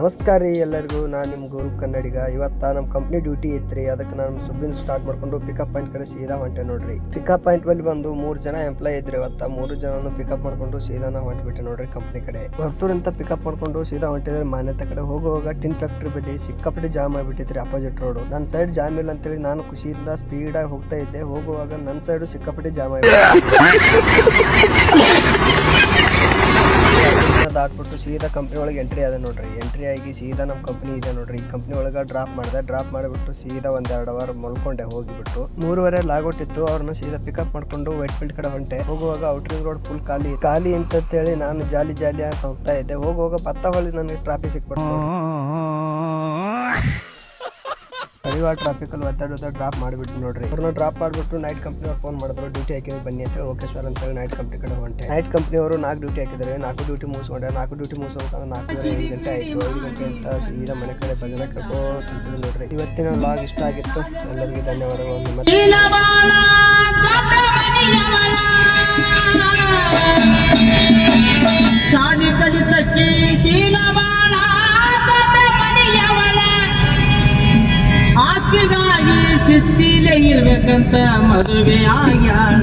ನಮಸ್ಕಾರ ರೀ ಎಲ್ಲರಿಗೂ. ನಾನು ನಿಮ್ಮ ಗುರು ಕನ್ನಡಿಗ. ಇವತ್ತು ನಮ್ಮ ಕಂಪ್ನಿ ಡ್ಯೂಟಿ ಐತ್ರಿ. ಅದಕ್ಕೆ ನಾನು ಸುಬ್ಬಿನ ಸ್ಟಾರ್ಟ್ ಮಾಡ್ಕೊಂಡು ಪಿಕಪ್ ಪಾಯಿಂಟ್ ಕಡೆ ಸೀದಾ ಹೊಂಟೆ ನೋಡ್ರಿ. ಪಿಕಪ್ ಪಾಯಿಂಟ್ ಬಲ್ಲಿ ಬಂದು 3 ಜನ ಎಂಪ್ಲಾಯ್ ಇದ್ರಿ. ಇವತ್ತು 3 ಜನನು ಪಿಕಪ್ ಮಾಡ್ಕೊಂಡು ಸೀದಾ ನಾವು ಹೊಂಟ್ಬಿಟ್ಟೆ ನೋಡ್ರಿ ಕಂಪ್ನಿ ಕಡೆ. ಹೊರ್ತೂರಿಂದ ಪಿಕಪ್ ಮಾಡ್ಕೊಂಡು ಸೀದಾ ಹೊಂಟಿದ್ರೆ ಮಾನ್ಯತೆ ಕಡೆ ಹೋಗುವಾಗ ಟಿನ್ ಫ್ಯಾಕ್ಟ್ರಿ ಬಳಿ ಸಿಕ್ಕಾಪಟ್ಟೆ ಜಾಮ್ ಆಗಿಬಿಟ್ಟಿದ್ರಿ ಅಪೋಸಿಟ್ ರೋಡ್. ನನ್ನ ಸೈಡ್ ಜಾಮ್ ಇಲ್ಲ ಅಂತೇಳಿ ನಾನು ಖುಷಿಯಿಂದ ಸ್ಪೀಡಾಗಿ ಹೋಗ್ತಾ ಇದ್ದೆ. ಹೋಗುವಾಗ ನನ್ನ ಸೈಡು ಸಿಕ್ಕಾಪಟ್ಟೆ ಜಾಮ್ ದಾಟ್ಬಿಟ್ಟು ಸೀದಾ ಕಂಪ್ನಿ ಒಳಗೆ ಎಂಟ್ರಿ ಆದ ನೋಡ್ರಿ. ಎಂಟ್ರಿ ಆಗಿ ಸೀದಾ ನಮ್ಮ ಕಂಪ್ನಿ ಇದೆ ನೋಡ್ರಿ. ಈ ಕಂಪ್ನಿ ಒಳಗೆ ಡ್ರಾಪ್ ಮಾಡಿಬಿಟ್ಟು ಸೀದಾ 1-2 ಅವರ್ ಮಲ್ಕೊಂಡೆ. ಹೋಗಿಬಿಟ್ಟು 3:30 ಲಾಗೌಟ್ ಇತ್ತು. ಅವ್ರನ್ನ ಸೀದಾ ಪಿಕಪ್ ಮಾಡ್ಕೊಂಡು ವೈಟ್ ಫೀಲ್ಡ್ ಕಡೆ ಹೊಂಟೆ. ಹೋಗುವಾಗ ಔಟ್ರಿಂಗ್ ರೋಡ್ ಫುಲ್ ಖಾಲಿ ಅಂತೇಳಿ ನಾನು ಜಾಲಿ ಅಂತ ಹೋಗ್ತಾ ಇದ್ದೆ. ಹೋಗುವಾಗ ಭತ್ತ ಹೊಳಿ ನನಗೆ ಟ್ರಾಫಿಕ್ ಸಿಕ್ಬಿಟ್ಟು ಕಡಿವಾಳ ಟ್ರಾಫಿಕ್ ಅಲ್ಲಿ ಒದ್ದಾಡೋದ ಡ್ರಾಪ್ ಮಾಡಿಬಿಟ್ಟು ನೋಡ್ರಿ. ಅವ್ರನ್ನ ಡ್ರಾಪ್ ಮಾಡಿಬಿಟ್ಟು ನೈಟ್ ಕಂಪ್ನಿ ಅವ್ರು ಫೋನ್ ಮಾಡಿದ್ರು, ಡ್ಯೂಟಿ ಹಾಕಿದ್ರೆ ಬನ್ನಿ ಅಂತ. ಓಕೆ ಸರ್ ಅಂತೇಳಿ ನೈಟ್ ಕಂಪ್ನಿ ಕಡೆ ಹೊಂಟೆ. ನೈಟ್ ಕಂಪ್ನಿ ಅವರು 4 ಡ್ಯೂಟಿ ಹಾಕಿದ್ದಾರೆ. 4 ಡ್ಯೂಟಿ ಮುಗಿಸ್ಕೊಂಡೆ. 4 ಡ್ಯೂಟಿ ಮುಗಿಸ್ಬೇಕಂದ್ರೆ 4:30 5 ಗಂಟೆ ಆಯ್ತು. 5 ಗಂಟೆ ಅಂತ ಸೀದಾ ಮನೆ ಕಡೆ ಭಜನೆ ಕೇಳ್ಕೊತಿದ್ದೆ ನೋಡ್ರಿ. ಇವತ್ತಿನ ವ್ಲಾಗ್ ಇಷ್ಟ ಆಗಿತ್ತು. ಎಲ್ಲರಿಗೂ ಧನ್ಯವಾದಗಳು. ಆಸ್ತಿಗಾಗಿ ಶಿಸ್ತಿಲೇ ಇರ್ಬೇಕಂತ ಮದುವೆ ಆಗ್ಯಾಳ.